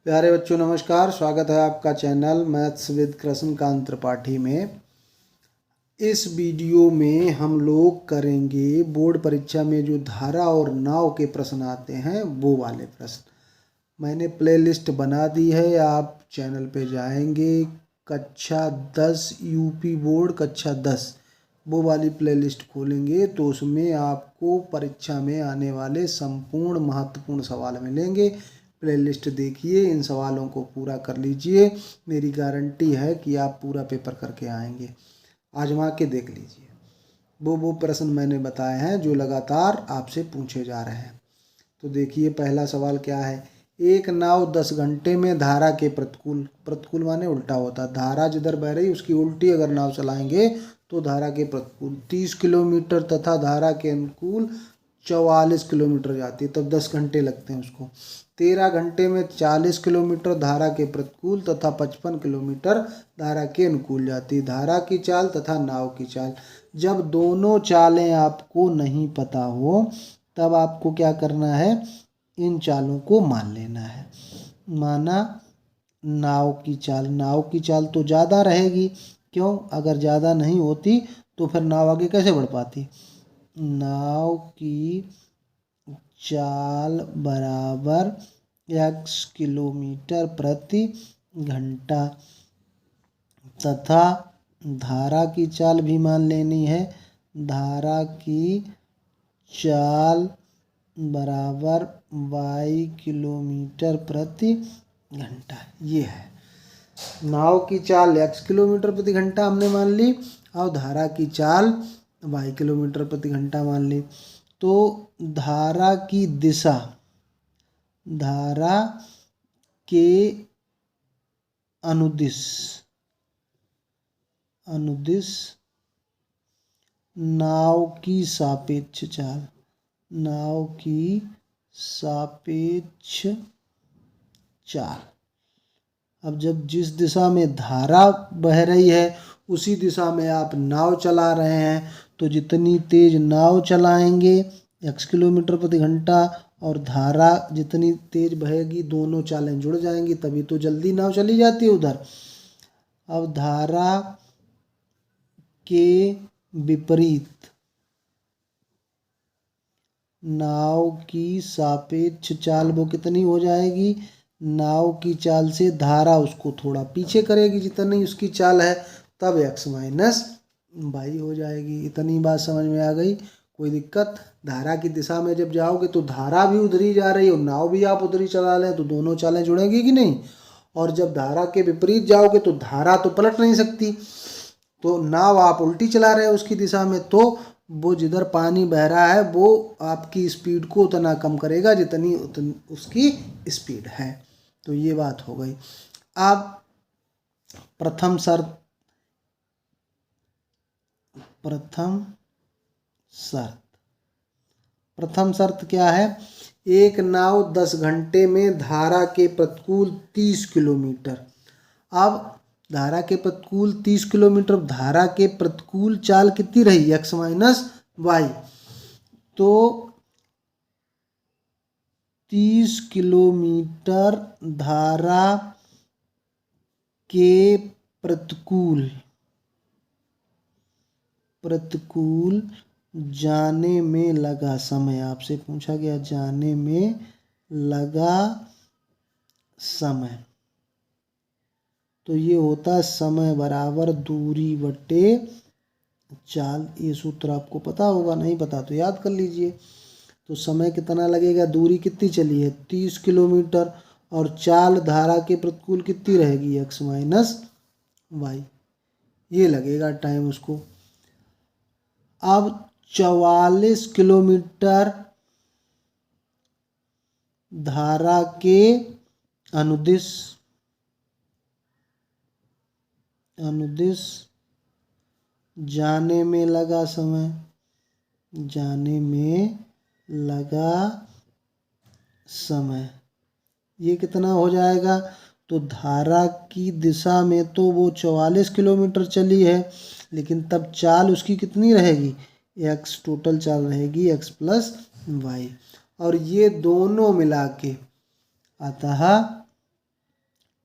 प्यारे बच्चों नमस्कार। स्वागत है आपका channel maths with Krishnakant Tripathi में। इस वीडियो में हम लोग करेंगे बोर्ड परीक्षा में जो धारा और नाव के प्रश्न आते हैं वो वाले प्रश्न। मैंने प्लेलिस्ट बना दी है, आप चैनल पे जाएंगे, कक्षा 10 यूपी बोर्ड कक्षा 10 वो वाली प्लेलिस्ट खोलेंगे तो उसमें आपको परीक्षा में आने वाले संपूर्ण महत्वपूर्ण सवाल मिलेंगे। प्लेलिस्ट देखिए, इन सवालों को पूरा कर लीजिए, मेरी गारंटी है कि आप पूरा पेपर करके आएंगे। आजमा के देख लीजिए, वो प्रश्न मैंने बताए हैं जो लगातार आपसे पूछे जा रहे हैं। तो देखिए पहला सवाल क्या है। एक नाव 10 घंटे में धारा के प्रतिकूल, प्रतिकूल माने उल्टा होता है, धारा जिधर बह रही उसकी उल्टी अगर नाव चलाएंगे तो धारा के प्रतिकूल 30 किलोमीटर तथा धारा के अनुकूल 44 किलोमीटर जाती है, तब 10 घंटे लगते हैं उसको। 13 घंटे में 40 किलोमीटर धारा के प्रतिकूल तथा 55 किलोमीटर धारा के अनुकूल जाती है। धारा की चाल तथा नाव की चाल, जब दोनों चालें आपको नहीं पता हो तब आपको क्या करना है, इन चालों को मान लेना है। माना नाव की चाल तो ज़्यादा रहेगी, क्यों, अगर ज़्यादा नहीं होती तो फिर नाव आगे कैसे बढ़ पाती। नाव की चाल बराबर x किलोमीटर प्रति घंटा तथा धारा की चाल भी मान लेनी है, धारा की चाल बराबर y किलोमीटर प्रति घंटा। ये है नाव की चाल x किलोमीटर प्रति घंटा हमने मान ली और धारा की चाल y किलोमीटर प्रति घंटा मान ली। तो धारा की दिशा, धारा के अनुदिश नाव की सापेक्ष चाल, नाव की सापेक्ष चाल। अब जब जिस दिशा में धारा बह रही है उसी दिशा में आप नाव चला रहे हैं तो जितनी तेज नाव चलाएंगे x किलोमीटर प्रति घंटा और धारा जितनी तेज बहेगी दोनों चालें जुड़ जाएंगी, तभी तो जल्दी नाव चली जाती है उधर। अब धारा के विपरीत नाव की सापेक्ष चाल वो कितनी हो जाएगी, नाव की चाल से धारा उसको थोड़ा पीछे करेगी जितनी उसकी चाल है, तब x माइनस वाई हो जाएगी। इतनी बात समझ में आ गई, कोई दिक्कत। धारा की दिशा में जब जाओगे तो धारा भी उधर ही जा रही है और नाव भी आप उधर ही चला लें तो दोनों चालें जुड़ेंगी कि नहीं। और जब धारा के विपरीत जाओगे तो धारा तो पलट नहीं सकती, तो नाव आप उल्टी चला रहे हैं उसकी दिशा में, तो वो जिधर पानी बह रहा है वो आपकी स्पीड को उतना कम करेगा जितनी उसकी स्पीड है। तो ये बात हो गई। अब प्रथम शर्त क्या है। एक नाव 10 घंटे में धारा के प्रतिकूल 30 किलोमीटर। अब धारा के प्रतिकूल 30 किलोमीटर, धारा के प्रतिकूल चाल कितनी रही, x माइनस वाई। तो 30 किलोमीटर धारा के प्रतिकूल जाने में लगा समय, आपसे पूछा गया जाने में लगा समय, तो ये होता है समय बराबर दूरी बटे चाल। ये सूत्र आपको पता होगा, नहीं पता तो याद कर लीजिए। तो समय कितना लगेगा, दूरी कितनी चली है 30 किलोमीटर और चाल धारा के प्रतिकूल कितनी रहेगी x माइनस वाई, ये लगेगा टाइम उसको। अब 44 किलोमीटर धारा के अनुदिश जाने में लगा समय, ये कितना हो जाएगा। तो धारा की दिशा में तो वो 44 किलोमीटर चली है, लेकिन तब चाल उसकी कितनी रहेगी, x टोटल चाल रहेगी x प्लस वाई। और ये दोनों मिला के अतः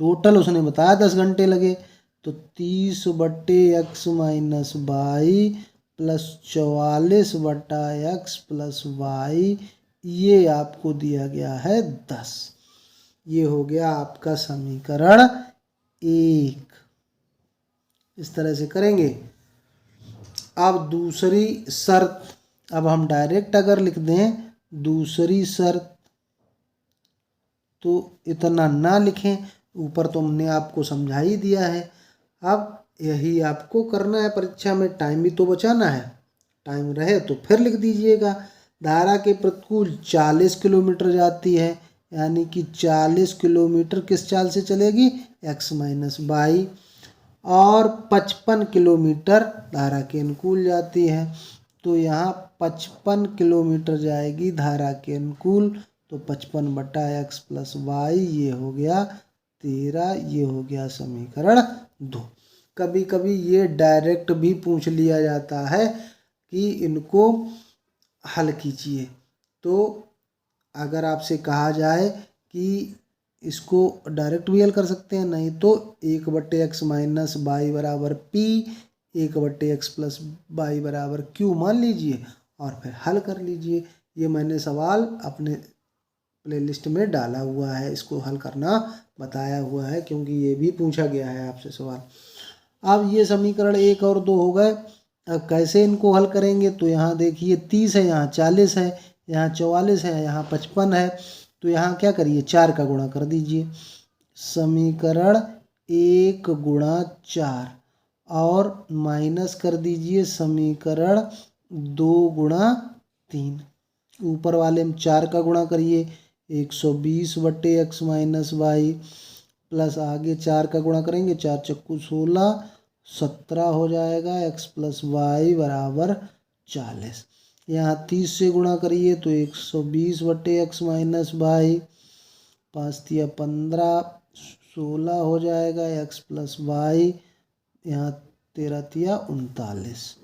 टोटल उसने बताया 10 घंटे लगे, तो 30/x-y प्लस 44/x+y, ये आपको दिया गया है 10। ये हो गया आपका समीकरण 1। इस तरह से करेंगे। अब दूसरी शर्त, अब हम डायरेक्ट अगर लिख दें दूसरी शर्त तो इतना ना लिखें, ऊपर तो हमने आपको समझा ही दिया है। अब यही आपको करना है, परीक्षा में टाइम भी तो बचाना है। टाइम रहे तो फिर लिख दीजिएगा। धारा के प्रतिकूल 40 किलोमीटर जाती है, यानी कि 40 किलोमीटर किस चाल से चलेगी, x-y, और 55 किलोमीटर धारा के अनुकूल जाती है, तो यहाँ 55 किलोमीटर जाएगी धारा के अनुकूल, तो 55/x+y, ये हो गया 13, ये हो गया समीकरण 2। कभी कभी ये डायरेक्ट भी पूछ लिया जाता है कि इनको हल कीजिए, तो अगर आपसे कहा जाए कि इसको डायरेक्ट भी हल कर सकते हैं, नहीं तो 1/x-y बराबर p, 1/x+y बराबर q मान लीजिए और फिर हल कर लीजिए। ये मैंने सवाल अपने प्लेलिस्ट में डाला हुआ है, इसको हल करना बताया हुआ है, क्योंकि ये भी पूछा गया है आपसे सवाल। अब ये समीकरण 1 और 2 हो गए। अब कैसे इनको हल करेंगे, तो यहाँ देखिए 30 है, यहाँ 40 है, यहाँ 44 है, यहाँ 55 है, तो यहाँ क्या करिए 4 का गुणा कर दीजिए। समीकरण 1 गुणा 4 और माइनस कर दीजिए समीकरण 2 गुणा 3। ऊपर वाले में 4 का गुणा करिए, 120/x-y, प्लस आगे 4 का गुणा करेंगे, 4 चक्कू 16, 17 हो जाएगा, x+y बराबर 40। यहाँ 30 से गुणा करिए तो 120/x-y, 5 तिया 15, 16 हो जाएगा, x+y, यहाँ 13 तिया 39।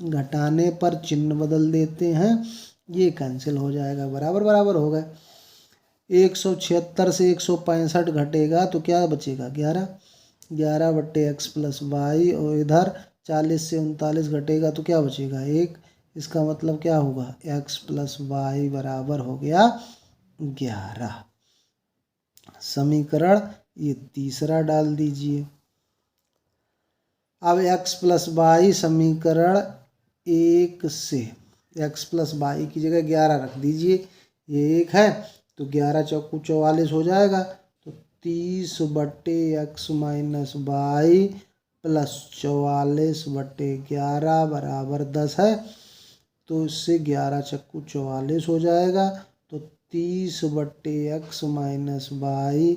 घटाने पर चिन्ह बदल देते हैं, ये कैंसिल हो जाएगा, बराबर बराबर हो गए। 176 से 165 घटेगा तो क्या बचेगा 11, 11/x+y, और इधर 40 से 39 घटेगा तो क्या बचेगा 1। इसका मतलब क्या होगा, x+y बराबर हो गया 11। समीकरण ये तीसरा डाल दीजिए। अब x+y समीकरण 1 से x+y की जगह 11 रख दीजिए, ये 1 है तो 11 चौकू 44 हो जाएगा, तो 30/x-y प्लस 44/11 बराबर 10 है, तो इससे 11 चक्कू 44 हो जाएगा, तो 30/x-y,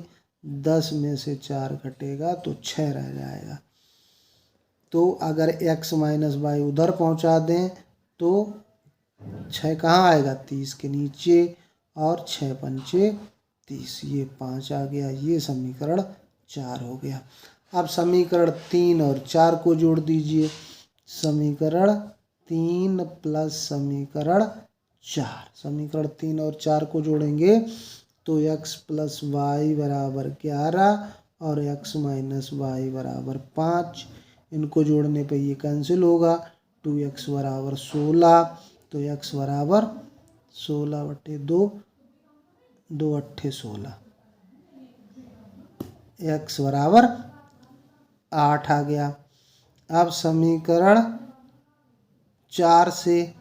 10 में से 4 घटेगा तो 6 रह जाएगा। तो अगर x-y उधर पहुंचा दें तो 6 कहाँ आएगा, 30 के नीचे, और 6 पंचे 30, ये 5 आ गया। ये समीकरण 4 हो गया। अब समीकरण 3 और 4 को जोड़ दीजिए। समीकरण 3 प्लस समीकरण 4, समीकरण 3 और 4 को जोड़ेंगे तो x+y बराबर 11 और x-y बराबर 5। इनको जोड़ने पे ये कैंसिल होगा, 2x बराबर 16, तो x बराबर 16/2, 2 अट्ठे 16, x बराबर 8 आ गया। अब समीकरण 4 से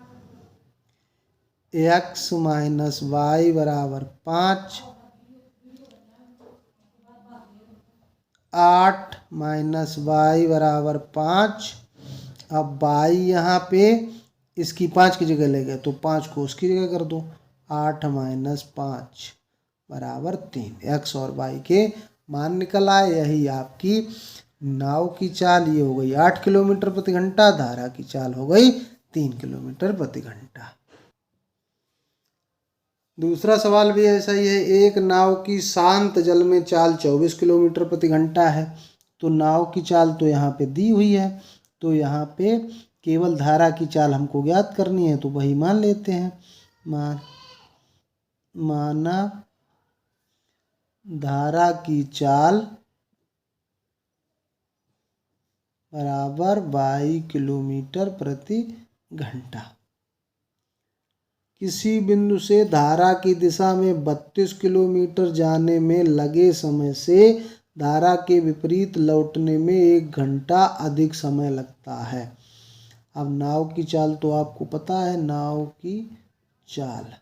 x-y बराबर 5, 8 माइनस y बराबर 5। अब y यहाँ पे इसकी 5 की जगह ले गए तो 5 को उसकी जगह कर दो, 8 माइनस 5 बराबर 3। x और y के मान निकल आए। यही आपकी नाव की चाल ये हो गई 8 किलोमीटर प्रति घंटा, धारा की चाल हो गई 3 किलोमीटर प्रति घंटा। दूसरा सवाल भी ऐसा ही है। एक नाव की शांत जल में चाल 24 किलोमीटर प्रति घंटा है, तो नाव की चाल तो यहाँ पे दी हुई है, तो यहाँ पे केवल धारा की चाल हमको ज्ञात करनी है, तो वही मान लेते हैं। माना धारा की चाल बराबर वाई किलोमीटर प्रति घंटा। किसी बिंदु से धारा की दिशा में 32 किलोमीटर जाने में लगे समय से धारा के विपरीत लौटने में 1 घंटा अधिक समय लगता है। अब नाव की चाल तो आपको पता है, नाव की चाल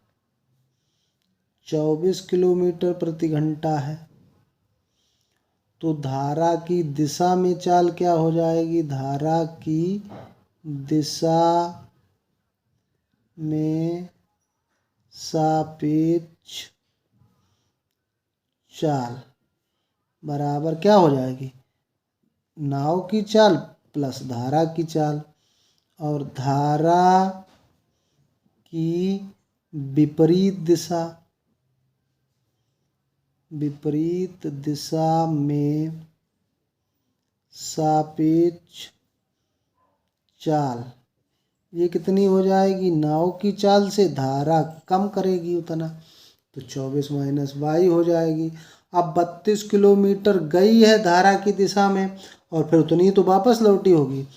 24 किलोमीटर प्रति घंटा है। तो धारा की दिशा में चाल क्या हो जाएगी? धारा की दिशा में सापेक्ष चाल बराबर क्या हो जाएगी? नाव की चाल प्लस धारा की चाल, और धारा की विपरीत दिशा में सापेक्ष चाल ये कितनी हो जाएगी? नाव की चाल से धारा कम करेगी उतना, तो 24 माइनस वाई हो जाएगी। अब 32 किलोमीटर गई है धारा की दिशा में और फिर उतनी तो वापस लौटी होगी,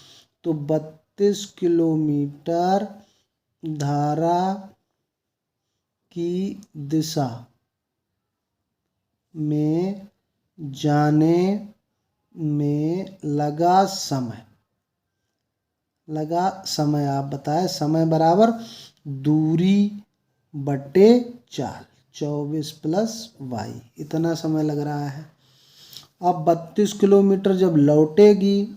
तो 32 किलोमीटर धारा की दिशा में जाने में लगा समय आप बताएं। समय बराबर दूरी बटे चाल, 24 प्लस वाई, इतना समय लग रहा है। अब 32 किलोमीटर जब लौटेगी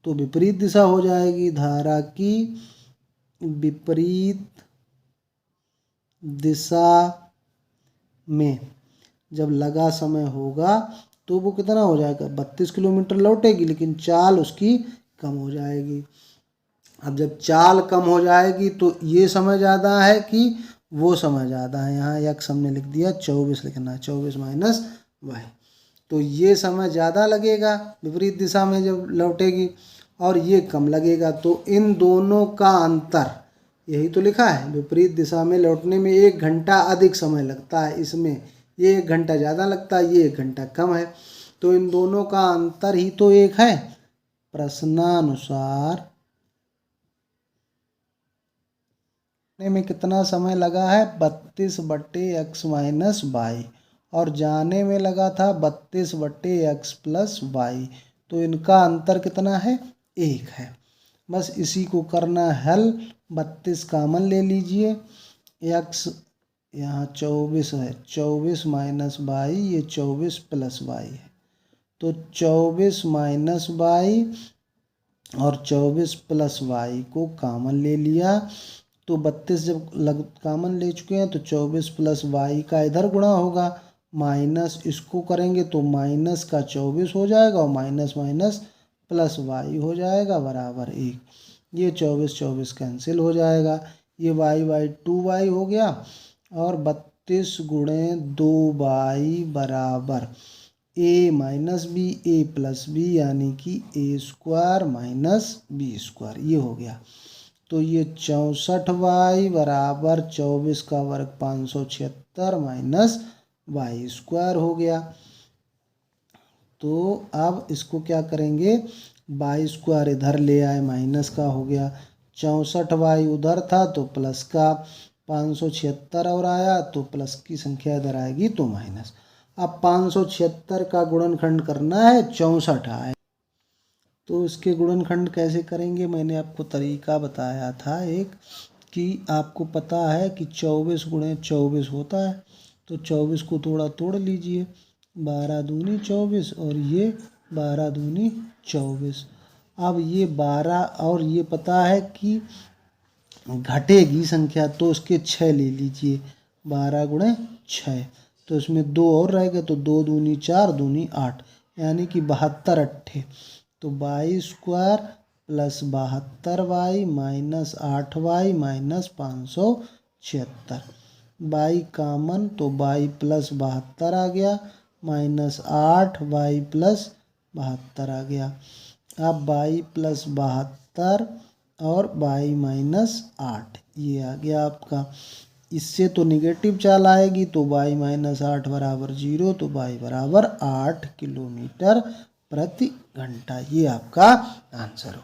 तो विपरीत दिशा हो जाएगी। धारा की विपरीत दिशा में जब लगा समय होगा तो वो कितना हो जाएगा? 32 किलोमीटर लौटेगी लेकिन चाल उसकी कम हो जाएगी। अब जब चाल कम हो जाएगी तो ये समय ज़्यादा है कि वो समय ज़्यादा है? यहाँ यक्स हमने लिख दिया, 24 लिखना है, 24 माइनस वाई। तो ये समय ज़्यादा लगेगा विपरीत दिशा में जब लौटेगी और ये कम लगेगा, तो इन दोनों का अंतर, यही तो लिखा है, विपरीत दिशा में लौटने में 1 घंटा अधिक समय लगता है, इसमें ये 1 घंटा ज़्यादा लगता है, ये 1 घंटा कम है, तो इन दोनों का अंतर ही तो एक है। प्रश्नानुसार में कितना समय लगा है? 32 बटे एक्स माइनस वाई, और जाने में लगा था 32 बटे एक्स प्लस वाई, तो इनका अंतर कितना है? 1 है। बस इसी को करना हल। 32 कामन ले लीजिए, एक्स यहाँ 24 है, 24 माइनस वाई, ये 24 प्लस वाई है, तो 24 माइनस वाई और 24 प्लस वाई को कामन ले लिया, तो 32 जब कामन ले चुके हैं तो 24 प्लस वाई का इधर गुणा होगा, माइनस इसको करेंगे तो माइनस का 24 हो जाएगा और माइनस माइनस प्लस वाई हो जाएगा बराबर 1। ये 24 24 कैंसिल हो जाएगा, ये वाई वाई 2y हो गया, और 32 गुणे 2y बराबर a minus B A plus B, यानी कि a square minus B square, ये हो गया। तो ये 64y बराबर 24 का वर्ग 576 माइनस वाई स्क्वायर हो गया। तो अब इसको क्या करेंगे? वाई स्क्वायर इधर ले आए, माइनस का हो गया, 64y उधर था तो प्लस का, 576 और आया तो प्लस की संख्या इधर आएगी तो माइनस। अब 576 का गुणनखंड करना है, 64 आए, तो इसके गुणनखंड कैसे करेंगे? मैंने आपको तरीका बताया था एक, कि आपको पता है कि 24 गुणे 24 होता है, तो 24 को थोड़ा तोड़ लीजिए, 12 दूनी 24 और ये 12 दूनी 24। अब ये 12 और ये पता है कि घटेगी संख्या, तो उसके 6 ले लीजिए, 12 गुणे 6, तो इसमें 2 और रह गए, तो 2 दूनी 4 दूनी 8, यानी कि 72 अट्ठे, तो y square plus 72y minus 8y minus 576, y common तो वाई प्लस 72 आ गया, माइनस 8y प्लस 72 आ गया। अब वाई प्लस 72 और वाई माइनस 8 ये आ गया आपका। इससे तो निगेटिव चाल आएगी, तो वाई माइनस 8 बराबर 0, तो वाई बराबर 8 किलोमीटर प्रति घंटा। ये आपका आंसर हो।